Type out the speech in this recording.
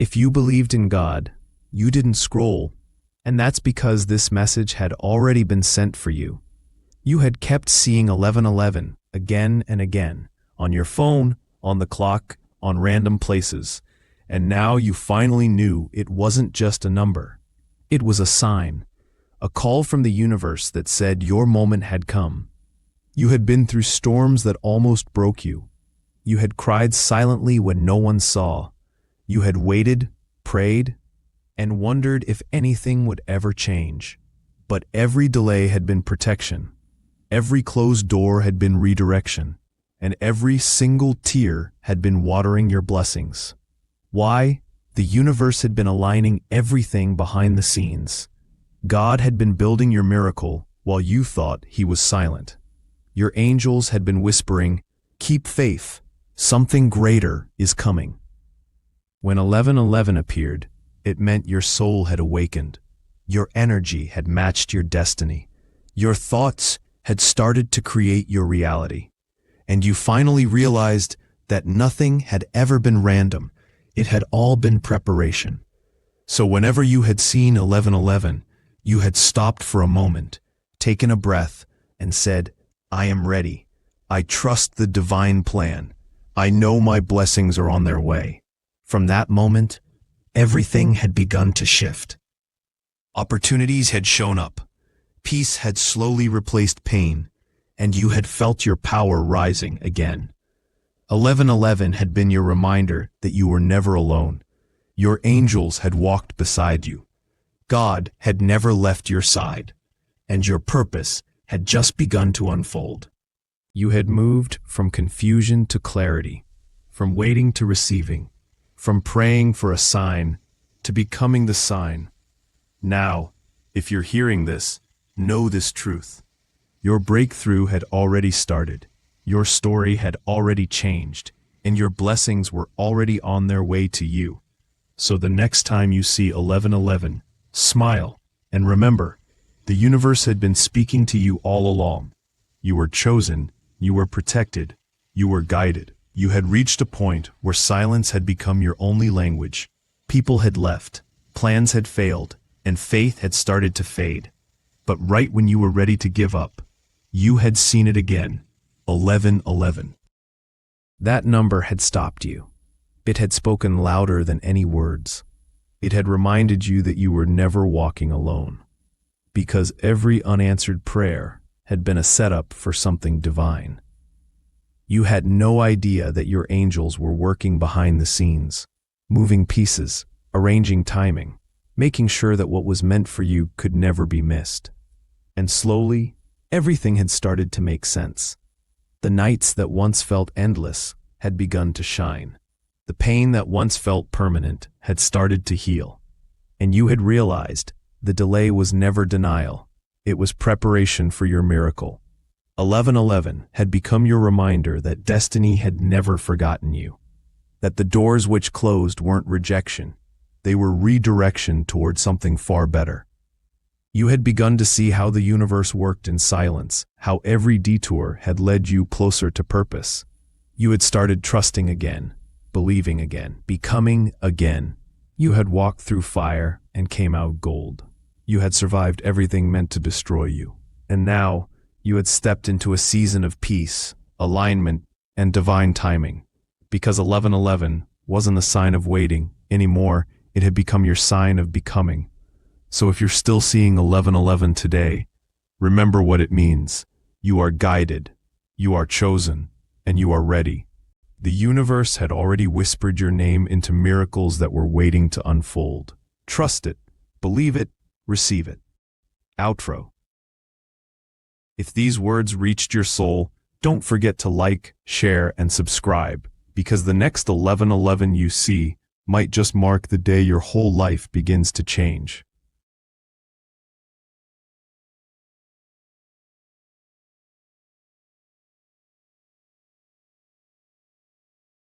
If you believed in God, you didn't scroll, and that's because this message had already been sent for you. You had kept seeing 1111 again and again, on your phone, on the clock, on random places, and now you finally knew it wasn't just a number. It was a sign, a call from the universe that said your moment had come. You had been through storms that almost broke you. You had cried silently when no one saw. You had waited, prayed, and wondered if anything would ever change. But every delay had been protection. Every closed door had been redirection. And every single tear had been watering your blessings. Why? The universe had been aligning everything behind the scenes. God had been building your miracle while you thought he was silent. Your angels had been whispering, "Keep faith, something greater is coming." When 1111 appeared, it meant your soul had awakened. Your energy had matched your destiny. Your thoughts had started to create your reality. And you finally realized that nothing had ever been random. It had all been preparation. So whenever you had seen 1111, you had stopped for a moment, taken a breath, and said, "I am ready. I trust the divine plan. I know my blessings are on their way." From that moment, everything had begun to shift. Opportunities had shown up. Peace had slowly replaced pain, and you had felt your power rising again. 1111 had been your reminder that you were never alone. Your angels had walked beside you. God had never left your side, and your purpose had just begun to unfold. You had moved from confusion to clarity, from waiting to receiving, from praying for a sign to becoming the sign. Now, if you're hearing this, know this truth. Your breakthrough had already started, your story had already changed, and your blessings were already on their way to you. So the next time you see 1111, smile, and remember, the universe had been speaking to you all along. You were chosen, you were protected, you were guided. You had reached a point where silence had become your only language. People had left, plans had failed, and faith had started to fade. But right when you were ready to give up, you had seen it again, 1111. That number had stopped you. It had spoken louder than any words. It had reminded you that you were never walking alone, because every unanswered prayer had been a setup for something divine. You had no idea that your angels were working behind the scenes, moving pieces, arranging timing, making sure that what was meant for you could never be missed. And slowly, everything had started to make sense. The nights that once felt endless had begun to shine. The pain that once felt permanent had started to heal. And you had realized the delay was never denial. It was preparation for your miracle. 1111 had become your reminder that destiny had never forgotten you. That the doors which closed weren't rejection. They were redirection toward something far better. You had begun to see how the universe worked in silence, how every detour had led you closer to purpose. You had started trusting again, believing again, becoming again. You had walked through fire and came out gold. You had survived everything meant to destroy you. And now, you had stepped into a season of peace, alignment, and divine timing. Because 1111 wasn't a sign of waiting anymore, it had become your sign of becoming. So if you're still seeing 1111 today, remember what it means. You are guided, you are chosen, and you are ready. The universe had already whispered your name into miracles that were waiting to unfold. Trust it, believe it, receive it. Outro. If these words reached your soul, don't forget to like, share, and subscribe, because the next 1111 you see might just mark the day your whole life begins to change.